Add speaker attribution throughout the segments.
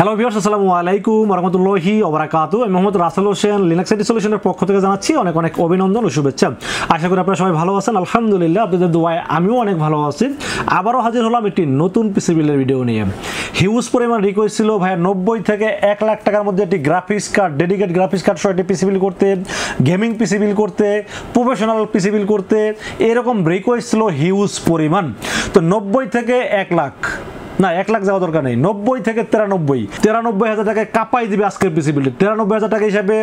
Speaker 1: Hello viewers, আসসালামু আলাইকুম ওয়া রাহমাতুল্লাহি ওয়া বারাকাতুহু। আমি মোহাম্মদ রাসেল হোসেন, লিনাক্স আইটি সলিউশনের পক্ষ থেকে জানাচ্ছি অনেক অনেক অভিনন্দন ও শুভেচ্ছা। আশা করি আপনারা সবাই ভালো আছেন। আলহামদুলিল্লাহ, আপনাদের দোয়ায় আমিও অনেক ভালো আছি। আবারও হাজির হলাম একটি নতুন পিসি বিল্ডের ভিডিও নিয়ে। হিউজ পরিমাণ রিকোয়েস্ট ছিল ভাইয়া 90 থেকে 1 লাখ টাকার মধ্যে একটি graphics card, dedicate graphics card সহ একটি পিসি বিল্ড করতে, গেমিং পিসি বিল্ড করতে, প্রফেশনাল পিসি বিল্ড করতে, এরকম রিকোয়েস্ট ছিল হিউজ পরিমাণ। তো 90 থেকে 1 লাখ না, 1 লাখ যাওয়া দরকার নেই, 90 থেকে 93 হাজার টাকায় কাপাই দিবে আজকের পিসি বিল্ড। 93 হাজার টাকা হিসাবে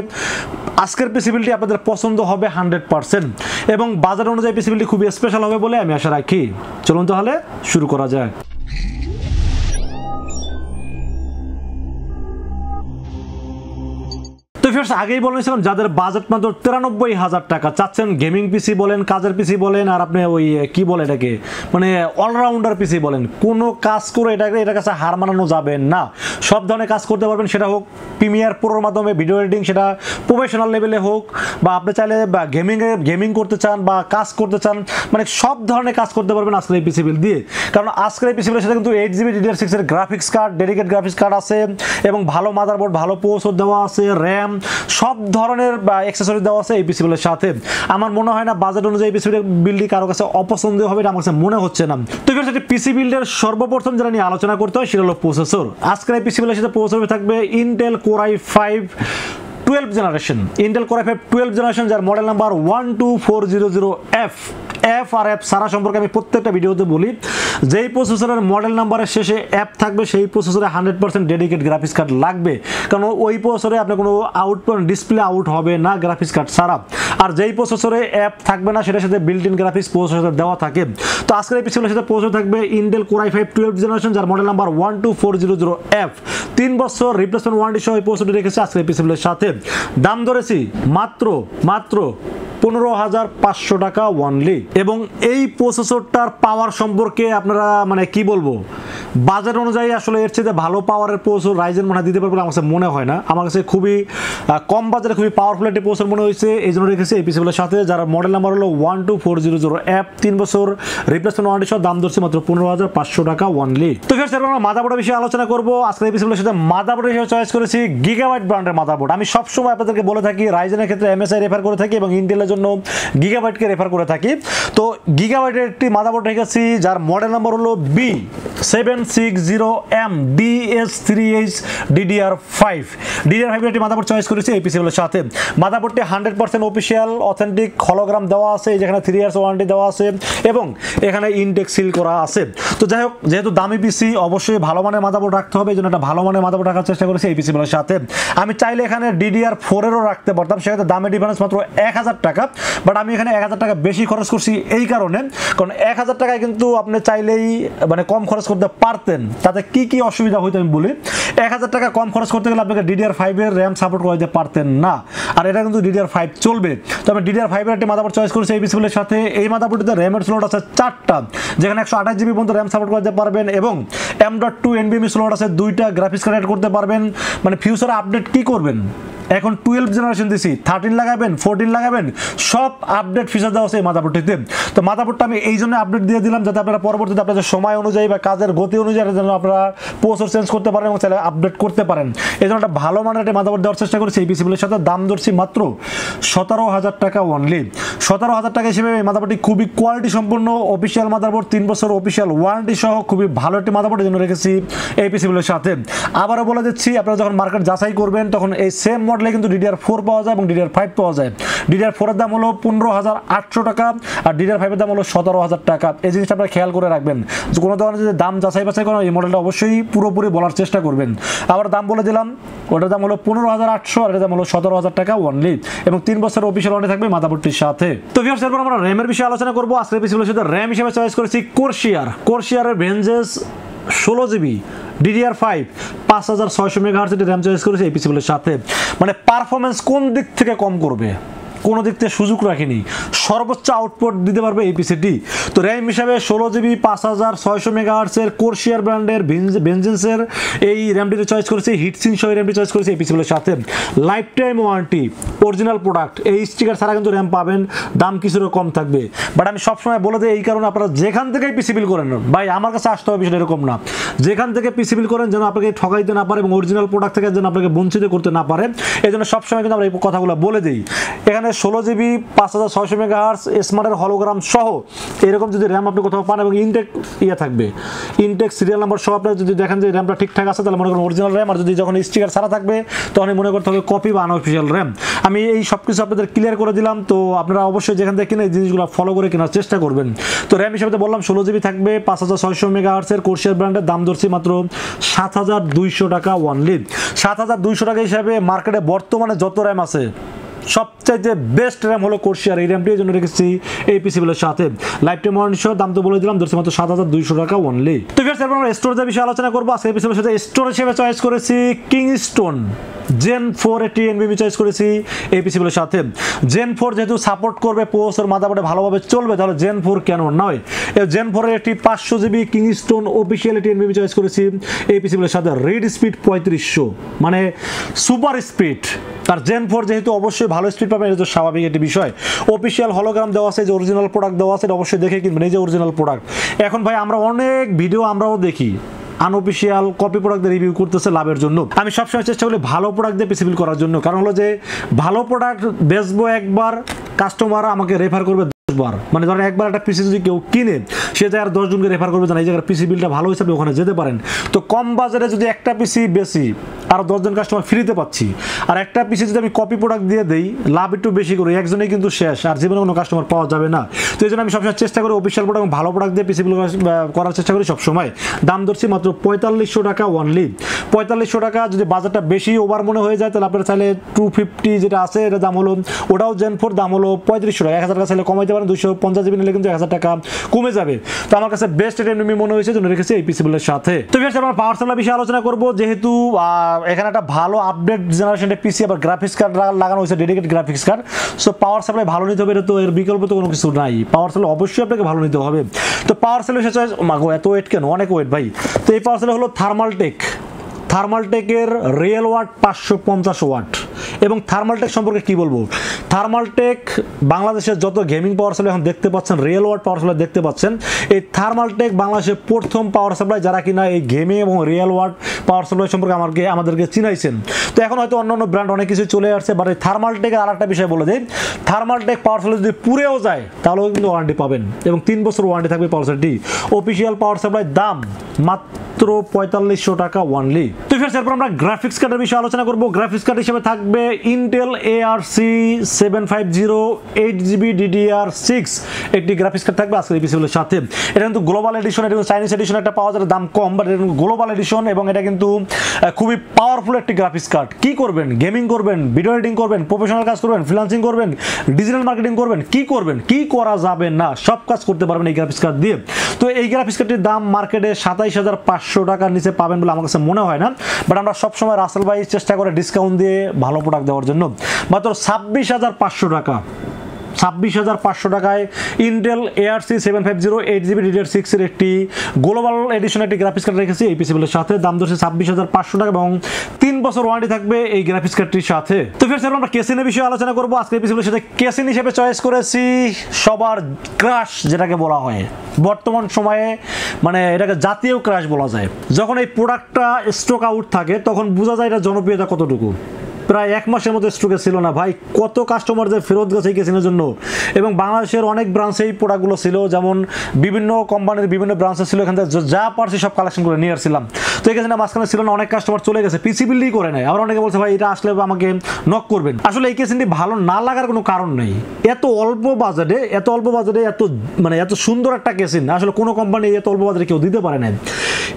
Speaker 1: আজকের পিসি বিল্ডটি আপনাদের পছন্দ হবে 100%, এবং বাজার অনুযায়ী পিসি বিল্ডটি খুবই স্পেশাল হবে বলে আমি আশা রাখি। চলুন তাহলে শুরু করা যায়। তো ফ্রেন্ডস, আগেই বলেছিলাম যাদের বাজেট মাত্র 93 হাজার টাকা, চাচ্ছেন গেমিং পিসি বলেন, কাজের পিসি বলেন, আর আপনি ওই কি বলে এটাকে, মানে অলরাউন্ডার পিসি বলেন, কোনো কাজ করে এটার কাছে হার মানানো যাবে না। সব ধরনের কাজ করতে পারবেন, সেটা হোক প্রিমিয়ার প্রোর মাধ্যমে ভিডিও এডিটিং, সেটা প্রফেশনাল লেভেলে হোক, বা আপনি চাইলে গেমিং করতে চান বা কাজ করতে চান, মানে সব ধরনের কাজ করতে পারবেন আজকের এই পিসি বিল দিয়ে। কারণ আজকের এই পিসি বিলের সাথে কিন্তু 8GB DDR6 এর graphics card, dedicate graphics card আছে, এবং ভালো মাদারবোর্ড, ভালো প্রসেসর দেওয়া আছে, র্যাম, সব ধরনের অ্যাকসেসরি দেওয়া আছে এই পিসি বিলের সাথে। আমার মনে হয় না বাজেট অনুযায়ী পিসি বিলটি কারো কাছে অপছন্দীয় হবে, এটা আমার কাছে মনে হচ্ছে না। তো এবার সেটা পিসি বিল্ডের সর্বপ্রথম যেটা নিয়ে আলোচনা করতে হয় সেটা হলো প্রসেসর। আজকের এই পিসি বিলের সাথে প্রসেসর থাকবে Intel Core i5 12 generation, Intel Core i5 12 generation, যার model number 12400F। F R F সারা সম্পর্কে আমি প্রত্যেকটা ভিডিওতে বলি। যেই প্রসেসরের মডেল নাম্বারের শেষে অ্যাপ থাকবে সেই প্রসেসরে 100% ডেডিকেট গ্রাফিক্স কার্ড লাগবে, কারণ ওই প্রসেসরে আপনার কোনো ডিসপ্লে আউট হবে না গ্রাফিক্স কার্ড ছাড়া। আর যেই প্রসেসরে অ্যাপ থাকবে না সেটার সাথে বিল্ট ইন গ্রাফিক্স প্রসেসর দেওয়া থাকে। তো আজকের এই পিসিগুলোর সাথে প্রসেসর থাকবে ইন্টেল Core i5 12 জেনারেশন, যার মডেল নাম্বার 12400F। 3 বছর রিপ্লেসমেন্ট ওয়ারেন্টি সহ এই প্রসেসরটি রেখেছে আজকের এই পিসিগুলোর সাথে। দাম ধরেছি মাত্র 15,500 টাকা অনলি। এবং এই প্রসেসরটার পাওয়ার সম্পর্কে আপনারা মানে কি বলবো, বাজেট অনুযায়ী আসলে এর চেয়ে ভালো পাওয়ারের প্রসেসর রাইজেন মনে দিতে পারবে আমার কাছে মনে হয় না। আমার কাছে খুবই কম বাজেটে খুবই পাওয়ারফুল একটি প্রসেসর মনে হয়েছে, এই জন্য রেখেছে এই পিসিগুলোর সাথে, যার মডেল নাম্বার হলো 12400F। 3 বছর রিপ্লেসমেন্ট ওয়ারেন্টি সহ, দাম ধরছে মাত্র 15,500 টাকা অনলি। তো ফ্রেন্ডস, এবার আমরা মাদারবোর্ডের বিষয়ে আলোচনা করবো। আজকে এই পিসিগুলোর সাথে মাদারবোর্ড হিসেবে চয়েস করেছি গিগাবাইট ব্র্যান্ডের মাদারবোর্ড। আমি সবসময় আপনাদেরকে বলে থাকি রাইজেনের ক্ষেত্রে MSI রেফার করে থাকি, এবং ইন্টেলের জন্য গিগাবাইটকে রেফার করে থাকি। তো গিগাবাইটের একটি মাদারবোর্ড রেখেছি যার মডেল নাম্বার হলো B760M DS3H DDR5 এর একটি মাদারবোর্ড চয়েস করেছি এই পিসিগুলোর সাথে। মাদারবোর্ডটি 100% অফিসিয়াল অথেন্টিক হলোগ্রাম দেওয়া আছে, যেখানে 3 ইয়ার্স ওয়ারেন্টি দেওয়া আছে, এবং এখানে ইনটেক সিল করা আছে। তো যাই হোক, যেহেতু দামি পিসি অবশ্যই ভালো মানের মাদারবোর্ড রাখতে হবে, এই জন্য একটা ভালো মানের মাদারবোর্ড রাখার চেষ্টা করেছি এই পিসিগুলোর সাথে। আমি চাইলে এখানে DDR4-এরও রাখতে পারতাম, সেক্ষেত্রে দামের ডিফারেন্স মাত্র 1000 টাকা, বাট আমি এখানে 1000 টাকা বেশি খরচ করছি এই কারণে, কারণ 1000 টাকায় কিন্তু আপনি চাইলেই মানে কম খরচ করতে পারতেন। তাতে কি কি অসুবিধা হইতো আমি বলি। 1000 টাকা কম খরচ করতে গেলে আপনাকে DDR5 এর র্যাম সাপোর্ট করতে পারতেন না, আর এটা কিন্তু DDR5 চলবে। তো আমি DDR5 এর একটি মাদারবোর্ড চয়েস করেছি এই পিসিগুলোর সাথে। এই মাদারবোর্ডটিতে র্যামের স্লট আছে 4টা, যেখানে 128GB পর্যন্ত র্যাম সাপোর্ট করতে পারবেন, এবং M.2 NVMe স্লট আছে 2টা, গ্রাফিক্স কার্ড অ্যাড করতে পারবেন। মানে ফিউচারে আপডেট কি করবেন, এখন 12 জেনারেশন দিছি, 13 লাগাবেন, 14 লাগাবেন, সব আপডেট ফিচার দেওয়া আছে এই মাদারবোর্ডটিতে। তো মাদারবোর্ডটা আমি এই জন্য আপডেট দিয়ে দিলাম, যাতে আপনারা পরবর্তীতে আপনাদের সময় অনুযায়ী বা কাজের গতি অনুযায়ী যেন আপনারা প্রসেসর চেঞ্জ করতে পারেন এবং চাইলে আপডেট করতে পারেন। এই জন্য একটা ভালো মানের একটা মাদারবোর্ড দেওয়ার চেষ্টা করেছি এই পিসিগুলোর সাথে। দাম ধরছি মাত্র 17,000 টাকা অনলি। 17,000 টাকা হিসেবে এই মাদারবোর্ডটি খুবই কোয়ালিটি সম্পন্ন অফিসিয়াল মাদারবোর্ড, 3 বছর অফিসিয়াল ওয়ারেন্টি সহ খুবই ভালো একটি মাদারবোর্ডের জন্য রেখেছি এই পিসিগুলোর সাথে। আবারও বলে দিচ্ছি, আপনারা যখন মার্কেট যাচাই করবেন তখন এই সেম মডেলে কিন্তু DDR4 পাওয়া যায় এবং DDR5 পাওয়া যায়। DDR4 এর দাম হলো 15,800 টাকা, আর DDR5 এর দাম হলো 17,000 টাকা। এই জিনিসটা আপনারা খেয়াল করে রাখবেন, যে কোনো ধরনের যদি দাম যাচাই বাছাই করেন এই মডেলটা অবশ্যই পুরোপুরি বলার চেষ্টা করবেন। আবার দাম বলে দিলাম, ওটার দাম হলো 15,800, আর এর দাম হলো 17,000 টাকা অনলি, এবং 3 বছর অফিসিয়াল ওয়ারেন্টি থাকবে মাদারবোর্ডটির সাথে। তো ভিউয়ার্স, এরপর আমরা র্যামের বিষয়ে আলোচনা করবো। আজকের পিসিগুলোর সাথে র্যাম হিসেবে চয়েস করেছি কোরশিয়ারের Vengence 16GB DDR5 5600 MHz RAM choice করেছে এই পিসিগুলোর সাথে। মানে পারফরমেন্স কোন দিক থেকে কম করবে, কোনো দিক থেকে সুযোগ রাখিনি, সর্বোচ্চ আউটপুট দিতে পারবে এই পিসিটি। তো র্যাম হিসাবে 16GB 5600 মেগাহার্টসের কোরসিয়ার ব্র্যান্ডের ভেনজেন্সের এই র্যামটিতে চয়েস করেছি, হিটসিং সহ র্যামটি চয়েস করেছি এই পিসিগুলোর সাথে। Life time warranty, original product, এই স্টিকার ছাড়া কিন্তু র্যাম পাবেন, দাম কিছুটা কম থাকবে। বাট আমি সবসময় বলে দিই এই কারণে আপনারা যেখান থেকেই পিসি বিল করেন ভাই আমার কাছে আসতে হবে, বিষয়টা এরকম না। যেখান থেকে পিসি বিল করেন যেন আপনাকে ঠকাইতে না পারে এবং অরিজিনাল প্রোডাক্ট থেকে যেন আপনাকে বঞ্চিত করতে না পারে, এই জন্য সবসময় কিন্তু আমরা এই কথাগুলো বলে দিই। এখানে 16GB 5600 মেগাহার্টস স্মার্টের হলোগ্রাম সহ এরকম যদি র্যাম আপনি কোথাও পান এবং ইনটেক থাকবে, ইনটেক সিরিয়াল নাম্বার সহ আপনারা যদি দেখেন যে র্যামটা ঠিকঠাক আছে তাহলে মনে করেন অরিজিনাল র্যাম, আর যদি যখন স্টিকার ছাড়া থাকবে তখনই মনে করতে হবে কপি বা আনঅফিসিয়াল র্যাম। আমি এই সব কিছু আপনাদের ক্লিয়ার করে দিলাম। তো আপনারা অবশ্যই যেখান থেকে কিনে এই জিনিসগুলো ফলো করে কেনার চেষ্টা করবেন। তো র্যাম হিসাবে বললাম 16GB থাকবে, 5600 মেগাহার্টসের কোরসিয়ার ব্র্যান্ডের, দাম ধরছি মাত্র 7200 টাকা অনলি। 7200 টাকা হিসাবে মার্কেটে বর্তমানে যত র্যাম আছে সবচাইতে বেস্ট র্যাম হলো কোরসিয়ার, এই র্যামটি জন্য রেখেছি এই পিসিগুলোর সাথে। লাইফ টাইম ওয়ারেন্টি সহ দাম তো বলে দিলাম, ধরছি মাত্র 7200 টাকা অনলি। তো ভিউয়ার্স এরপর আমরা স্টোরেজের বিষয়ে আলোচনা করবো। আজকে এই পিসিগুলোর সাথে স্টোরেজ হিসেবে চয়েস করেছি কিংস্টোন Gen 4 80 NVMe চয়েস করেছি এই পিসিগুলোর সাথে। Gen 4 যেহেতু সাপোর্ট করবে, প্রসেসর মাদারবোর্ডে ভালোভাবে চলবে, তাহলে Gen 4 কেন নয়। Gen 4 এর একটি 500GB Kingston official 80 NVMe choice করেছি এই পিসিগুলোর সাথে। রিড স্পিড 3500, মানে সুপার স্পিড। আর Gen 4 যেহেতু অবশ্যই ভালো স্পিড পাবেন, এটা তো স্বাভাবিক একটি বিষয়। অফিসিয়াল হলোগ্রাম দেওয়া আছে, যে অরিজিনাল প্রোডাক্ট দেওয়া আছে, এটা অবশ্যই দেখে কিনবেন, এই যে অরিজিনাল প্রোডাক্ট। এখন ভাই আমরা অনেক ভিডিও আমরাও দেখি আনঅফিসিয়াল কপি প্রোডাক্ট দিয়ে রিভিউ করতেছে লাভের জন্য। আমি সবসময় চেষ্টা করি ভালো প্রোডাক্ট দিয়ে পিসি বিল করার জন্য, কারণ হলো যে ভালো প্রোডাক্ট বেচবো একবার, কাস্টমার আমাকে রেফার করবে 10 বার। মানে ধরেন একবার একটা পিসি যদি কেউ কিনে, সে জায়গায় 10 জনকে রেফার করবে, জানা এই জায়গার পিসি বিলটা ভালো হিসাবে ওখানে যেতে পারেন। তো কম বাজারে যদি একটা পিসি বেশি আর 10 জন কাস্টমার ফ্রিতে পাচ্ছি, আর একটা পিসি যদি আমি কপি প্রোডাক্ট দিয়ে দেই, লাভ একটু বেশি করি, একজনেই কিন্তু শেষ, আর জীবনে কোনো কাস্টমার পাওয়া যাবে না। তো এই জন্য আমি সবসময় চেষ্টা করি অফিসিয়াল প্রোডাক্ট এবং ভালো প্রোডাক্ট দিয়ে পিসি বিল করার চেষ্টা করি সবসময়। দাম ধরছি মাত্র 4500 টাকা অনলি। 4500 টাকা। যদি বাজারটা বেশি ওভার মনে হয়ে যায় তাহলে আপনারা চাইলে 250 যেটা আছে এটার দাম হলো, ওটাও Gen 4 দাম হলো 3500 টাকা। 1000 টাকা চাইলে কমাইতে পারেন, 250GB নিলে কিন্তু 1000 টাকা কমে যাবে। তো আমার কাছে বেস্ট এনএমএমই মনে হয়েছে, জন্য রেখেছি এই পিসি বিলের সাথে। তো ভিউয়ার্স আমরা পাওয়ার সাপ্লাই বিষয়ে আলোচনা করব। যেহেতু এখানে একটা ভালো আপডেট জেনারেশনের পিসি, আবার গ্রাফিক্স কার্ড লাগানো হয়েছে, dedicated graphics card. So power supply ভালো নিতে হবে, এটা তো এর বিকল্প তো কোনো কিছু নাই। পাওয়ার সাপ্লাই অবশ্যই আপনাকে ভালো নিতে হবে। তো পাওয়ার সাপ্লাই বিষয়ে মাগো এত ওয়েট কেন, অনেক ওয়েট ভাই। তো এই পাওয়ার সাপ্লাই হলো থার্মালটেকের রিয়েল ওয়াট 550 ওয়াট। এবং থার্মালটেক সম্পর্কে কি বলবো, থার্মালটেক বাংলাদেশের যত গেমিং পাওয়ার সাপ্লাই এখন দেখতে পাচ্ছেন, রিয়েল ওয়াট পাওয়ার সাপ্লাই দেখতে পাচ্ছেন, এই থার্মালটেক বাংলাদেশের প্রথম পাওয়ার সাপ্লাই যারা কিনা এই গেমিং এবং রিয়েল ওয়াট পাওয়ার সাপ্লাই সম্পর্কে আমাদেরকে চিনাইছেন। তো এখন হয়তো অন্যান্য ব্র্যান্ড অনেক কিছু চলে আসছে, বাট এই থার্মালটেকের আর একটা বিষয় বলে দেয়, থার্মালটেক পাওয়ার সাপ্লাই যদি পুড়েও যায় তাহলেও কিন্তু ওয়ারেন্টি পাবেন, এবং 3 বছর ওয়ারেন্টি থাকবে পাওয়ার সাপ্লাইটি। অফিসিয়াল পাওয়ার সাপ্লাই দাম মাত্র 4500 টাকা অনলি। তো ফির এরপর আমরা গ্রাফিক্স কার্ডের বিষয়ে আলোচনা করব। গ্রাফিক্স কার্ড হিসেবে থাকবে ইন্টেল ARC750 8GB DDR6 একটি গ্রাফিক্স কার্ড থাকবে আজকের এই পিসিগুলোর সাথে। এটা কিন্তু গ্লোবাল এডিশন, এটা কিন্তু চাইনিজ এডিশন একটা পাওয়া যায়, দাম কম, বাট এটা গ্লোবাল এডিশন এবং এটা কিন্তু খুবই পাওয়ারফুল একটি গ্রাফিক্স কার্ড। কি করবেন, গেমিং করবেন, ভিডিও এডিটিং করবেন, প্রফেশনাল কাজ করবেন, ফ্রিল্যান্সিং করবেন, ডিজিটাল মার্কেটিং করবেন, কি করবেন, কি করা যাবে না, সব কাজ করতে পারবেন এই গ্রাফিক্স কার্ড দিয়ে। তো এই গ্রাফিক্স কার্ডটির দাম মার্কেটে 27500 টাকার নিচে পাবেন বলে আমার কাছে মনে হয় না, বাট আমরা সবসময় রাসেল ভাই চেষ্টা করে ডিসকাউন্ট দিয়ে ভালো প্রোডাক্ট দেওয়ার জন্য। মাত্র 26500 টাকা, 26500 টাকায় ইন্টেল ARC750 8GB DDR6 এর একটি গ্লোবাল এডিশন একটি গ্রাফিক্স কার্ড রেখেছি এই পিসিগুলোর সাথে। দাম ধরছে 26500 টাকা এবং 3 বছর ওয়ারেন্টি থাকবে এই গ্রাফিক্স কার্ডটির সাথে। তো ফির আমরা কেসিনের বিষয়ে আলোচনা করবো। আজকে এই পিসিগুলোর সাথে কেসিন হিসেবে চয়েস করেছি সবার ক্রাশ, যেটাকে বলা হয় বর্তমান সময়ে, মানে এটাকে জাতীয় ক্রাশ বলা যায়। যখন এই প্রোডাক্টটা স্টক আউট থাকে তখন বোঝা যায় এটা জনপ্রিয়তা কতটুকু। প্রায় 1 মাসের মতো স্টকে ছিল না ভাই, কত কাস্টমারদের ফেরত গেছে এই কেসিনের জন্য। এবং বাংলাদেশের অনেক ব্রাঞ্চে এই প্রোডাক্টগুলো ছিল, যেমন বিভিন্ন কোম্পানির বিভিন্ন ব্রাঞ্চে ছিল, এখান থেকে যা পারছি সব কালেকশন করে নিয়ে আসছিলাম। তো এই কেসিনের মাঝখানে ছিল না, অনেক কাস্টমার চলে গেছে, পিসি বিল্ডই করে নেয়। আবার অনেকে বলছে ভাই এটা আসলে আমাকে নক করবেন। আসলে এই কেসিনটি ভালো না লাগার কোনো কারণ নেই। এত অল্প বাজেটে এত সুন্দর একটা কেসিন আসলে কোনো কোম্পানি এত অল্প বাজেটে কেউ দিতে পারে না।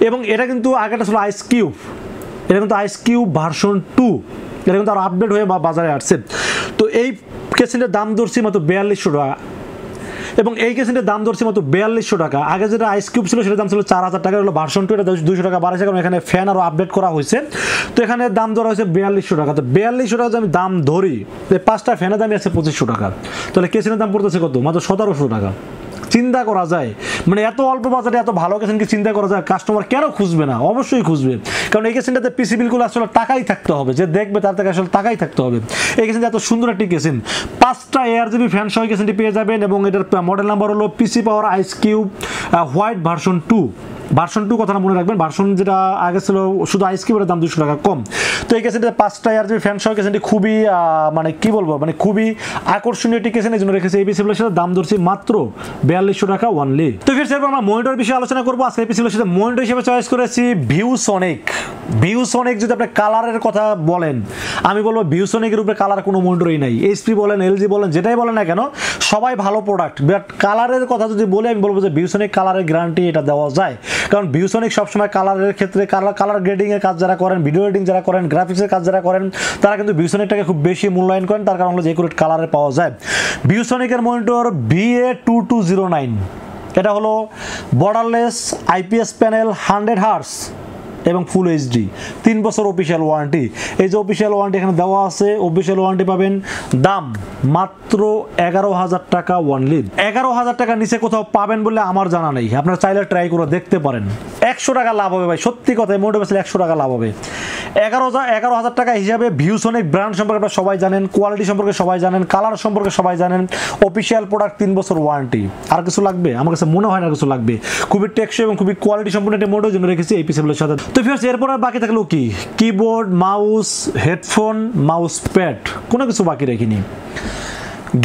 Speaker 1: এবং এটা কিন্তু আগেটা ছিল আইস কিউব, এটা কিন্তু আইস কিউব ভার্সন 2, এটা কিন্তু আরো আপডেট হয়ে বাজারে আসছে। তো এই কেসিনের দাম ধরছি মাত্র 4200 টাকা। এবং এই কেসিনটার দাম ধরছে মাত্র 4200 টাকা। আগে যেটা আইস কিউব ছিল সেটার দাম ছিল 4000 টাকা, হলো ভার্সন 2, এটা 200 টাকা বাড়াইছে কারণ এখানে ফ্যান আরও আপডেট করা হয়েছে। তো এখানে দাম ধরা হয়েছে 4200 টাকা। তো 4200 টাকা যদি আমি দাম ধরি, এই 5টা ফ্যানের দামই আছে 2500 টাকা, তাহলে কেসিনের দাম পড়তেছে কত? মাত্র 1700 টাকা। চিন্তা করা যায়, মানে এত অল্প বাজারে এত ভালো কেসিন কি চিন্তা করা যায়? কাস্টমার কেন খুঁজবে না? অবশ্যই খুঁজবে, কারণ এই কেসিনটাতে পিসি বিলগুলো আসলে টাকাই থাকতে হবে, যে দেখবে তার থেকে আসলে টাকাই থাকতে হবে। এই কেসিনটা এত সুন্দর একটি কেসিন, 5টা ARGB ফ্যান সহ কেসিনটি পেয়ে যাবেন এবং এটার মডেল নাম্বার হলো PC power ice cube white version 2। Version 2 কথাটা মনে রাখবেন, ভার্সন যেটা আগে ছিল শুধু আইস কিউবের দাম 200 টাকা কম। তো এই কেসিনটা 5টা ARGB ফ্যান সহ কেসিনটি খুবই মানে কি বলবো, মানে খুবই আকর্ষণীয় একটি কেসিন, এই জন্য রেখেছে। এই পিসিগুলোর সাথে দাম ধরছি মাত্র 4200 টাকা অনলি। তো ফির এরপর আমরা মনিটর বিষয়ে আলোচনা করবো। আজকে এই পিসিগুলোর সাথে মনিটর হিসেবে চয়েস করেছি ভিউসনিক। ভিউসনিক যদি আপনি কালারের কথা বলেন, আমি বলবো ভিউসনিকের উপরে কালার কোনো মনিটরই নাই। এইচপি বলেন, এলজি বলেন, যেটাই বলেন না কেন সবাই ভালো প্রোডাক্ট, বাট কালারের কথা যদি বলি আমি বলবো যে ভিউসনিক কালারের গ্যারান্টি এটা দেওয়া যায়, কারণ ভিউসনিক সবসময় কালারের ক্ষেত্রে কালার গ্রেডিংয়ের কাজ যারা করেন, ভিডিও এডিটিং যারা করেন, গ্রাফিক্সের কাজ যারা করেন, তারা কিন্তু ভিউসনিকটাকে খুব বেশি মূল্যায়ন করেন। তার কারণ হলো যে একুরেট কালারে পাওয়া যায়। ভিউসনিকের মনিটর VA2209, এটা হলো বর্ডারলেস আইপিএস প্যানেল, 100 হার্টজ এবং ফুল এইচডি, 3 বছর অফিসিয়াল ওয়ারেন্টি। এই যে অফিসিয়াল ওয়ারেন্টি এখানে দেওয়া আছে, অফিসিয়াল ওয়ারেন্টি পাবেন, দাম মাত্র 11000 টাকা অনলি। 11000 টাকার নিচে কোথাও পাবেন বলে আমার জানা নেই, আপনারা চাইলে ট্রাই করে দেখতে পারেন। 100 টাকা লাভ হবে ভাই, সত্যি কথা, মোটে বেশি 100 টাকা লাভ হবে। 11000 টাকা হিসাবে ভিউসনিক ব্র্যান্ড সম্পর্কে আপনারা সবাই জানেন, কোয়ালিটি সম্পর্কে সবাই জানেন, কালার সম্পর্কে সবাই জানেন, অফিসিয়াল প্রোডাক্ট, 3 বছর ওয়ারেন্টি। আর কিছু লাগবে? আমার কাছে মনে হয় না কিছু লাগবে। খুবই টেকসই এবং খুবই কোয়ালিটি সম্পন্ন একটা মোডের জন্য রেখেছি এই পিসিগুলোর সাথে। তো ফিরছে এরপর আর বাকি থাকলো কি? Keyboard, mouse, headphone, mouse pad, কোনো কিছু বাকি রাখিনি।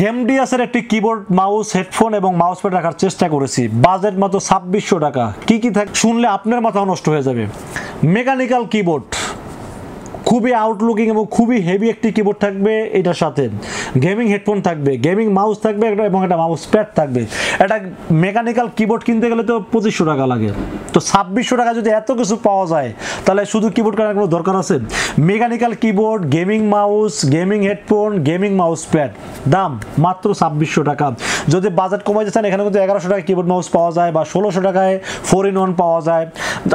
Speaker 1: গ্যামডিয়াসের একটি কিবোর্ড, মাউস, হেডফোন এবং মাউস প্যাড রাখার চেষ্টা করেছি। বাজেট মাত্র 2600 টাকা। কি কি থাকে শুনলে আপনার মাথাও নষ্ট হয়ে যাবে। মেকানিক্যাল কিবোর্ড, খুবই আউটলুকিং এবং খুবই হেভি একটি কিবোর্ড থাকবে এটার সাথে। গেমিং হেডফোন থাকবে, গেমিং মাউস থাকবে এবং একটা মাউস প্যাড থাকবে। একটা মেকানিক্যাল কিবোর্ড কিনতে গেলে তো 2500 টাকা লাগে। তো 2600 টাকা যদি এত কিছু পাওয়া যায় তাহলে শুধু কিবোর্ড কেনার কোনো দরকার আছে? Mechanical keyboard, gaming mouse, gaming headphone, gaming mouse pad, দাম মাত্র 2600 টাকা। যদি বাজেট কমাই যাচ্ছেন এখানে কিন্তু 1100 টাকায় কিবোর্ড মাউস পাওয়া যায় বা 1600 টাকায় 4-in-1 পাওয়া যায়।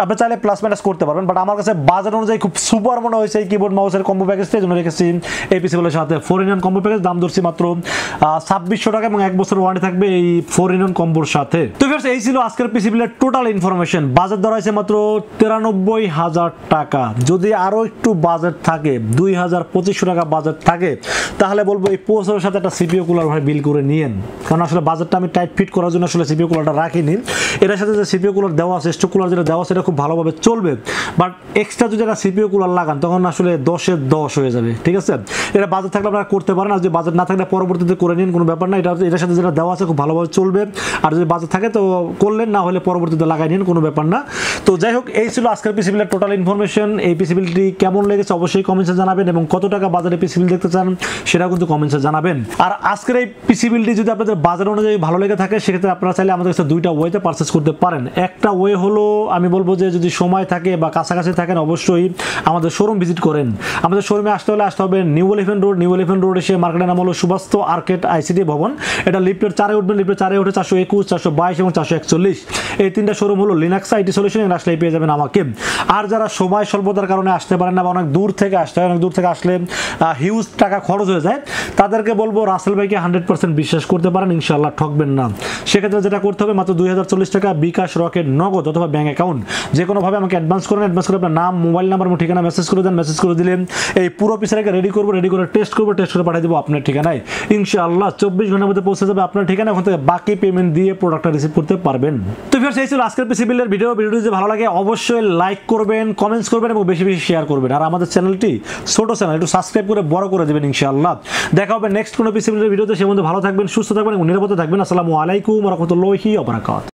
Speaker 1: আপনি চাইলে প্লাস মাইনাস করতে পারবেন, বাট আমার কাছে বাজেট অনুযায়ী খুব সুপার মনে হয়েছে এই কিবোর্ড মাউসের কম্বো প্যাকেজটা, জন্য রেখেছি এই পিসিগুলোর সাথে। 4-in-1 কম্বো প্যাকেজ, দাম ধরছি মাত্র 2600 টাকা এবং 1 বছর ওয়ারেন্টি থাকবে এই 4-in-1 কম্বোর সাথে। তো ফ্রেন্ডস, এই ছিল আজকের পিসিবিলের টোটাল ইনফরমেশন। বাজেট ধরা হয়েছে মাত্র 93,000 টাকা। যদি আরো একটু বাজেট থাকে, 2000-2500 টাকা বাজেট থাকে, তাহলে বলবো এই প্রসেসরের সাথে একটা সিপিইউ কুলার ভাই বিল করে নিয়েন, কারণ আসলে বাজেটটা আমি টাইট ফিট করার জন্য আসলে সিপিইউ কুলারটা রাখিনি। এটার সাথে যে সিপিইউ কুলার দেওয়া আছে, স্টক কুলার যেটা দেওয়া আছে, এটা খুব ভালোভাবে চলবে, বাট এক্সট্রা যদি একটা সিপিইউ কুলার লাগান তখন আসলে 10-এর 10 হয়ে যাবে। ঠিক আছে, এটা বাজেট থাকলে আপনারা করতে পারেন, আর যদি বাজেট না থাকলে পরবর্তীতে করে নিন, কোনো ব্যাপার না। এটার সাথে যেটা দেওয়া আছে খুব ভালোভাবে চলবে, আর যদি বাজেট থাকে তো করলেন, না হলে পরবর্তীতে লাগাই নিন, কোনো ব্যাপার না। তো যাই হোক, এই ছিল আজকের পিসিবিলের টোটাল ইনফরমেশন। এই পিসিবিলটি কেমন লেগেছে অবশ্যই কমেন্টসে জানাবেন, এবং কত টাকা বাজারে পিসিবিল দেখতে চান সেটাও কিন্তু কমেন্টসে জানাবেন। আর আজকের এই পিসিবিলটি যদি আপনাদের বাজার অনুযায়ী ভালো লেগে থাকে, সেক্ষেত্রে আপনারা চাইলে আমাদের কাছে 2টা ওয়েতে পারচেস করতে পারেন। একটা ওয়ে হলো, আমি বলবো যে যদি সময় থাকে বা কাছাকাছি থাকেন, অবশ্যই আমাদের শোরুম ভিজিট করেন। আমাদের শোরুমে আসতে হবে নিউ এলিফ্যান্ট রোড এসে মার্কেটের নাম হলো সুবাস্তু আর্কেড আইসিটি ভবন। এটা লিফটের 4-এ উঠবেন, লিফটের 4-এ উঠে 421, 422 এবং 441, এই 3টা শোরুম হলো লিনাক্স আইটি সলিউশন। আসলে পেয়ে যাবেন আমাকে। আর যারা সময় স্বল্পতার কারণে আসতে পারেন না বা অনেক দূর থেকে আসতে হয়, অনেক দূর থেকে আসলে হিউজ টাকা খরচ হয়ে যায়, তাদেরকে বলবো রাসেল ভাইকে 100% বিশ্বাস করতে পারেন, ইনশাআল্লাহ ঠকবেন না। সেক্ষেত্রে যেটা করতে হবে, মাত্র 2040 টাকা বিকাশ, রকেট, নগদ অথবা ব্যাংক অ্যাকাউন্ট যে কোনোভাবে আমাকে অ্যাডভান্স করেন। অ্যাডভান্স করে আপনার নাম, মোবাইল নাম্বার এবং ঠিকানা মেসেজ করে দেন। মেসেজ করে দিলেন এই পুরো পিসটাকে রেডি করবো, রেডি করে টেস্ট করবো, টেস্ট করে পাঠিয়ে দেবো আপনার ঠিকানায়। ইনশাআল্লাহ 24 ঘন্টার মধ্যে পৌঁছে যাবে আপনার ঠিকানা। ওখান থেকে বাকি পেমেন্ট দিয়ে প্রোডাক্টটা রিসিভ করতে পারবেন। তো ফির সেই ছিল আজকের পিসিবিলের ভিডিওটি যদি ভালো লাগে অবশ্যই লাইক করবেন, কমেন্টস করবেন এবং বেশি বেশি শেয়ার করবেন। আর আমাদের চ্যানেলটি ছোট চ্যানেল, একটু সাবস্ক্রাইব করে বড় করে দেবেন ইনশাআল্লাহ। দেখা হবে নেক্সট কোনো পিসিবিলের ভিডিওতে। সে মধ্যে ভালো থাকবেন, সুস্থ থাকবেন এবং নিরাপদে থাকবেন। আসসালামু আলাইকুম ওয়া রাহমাতুল্লাহি ওয়া বারাকাতুহু।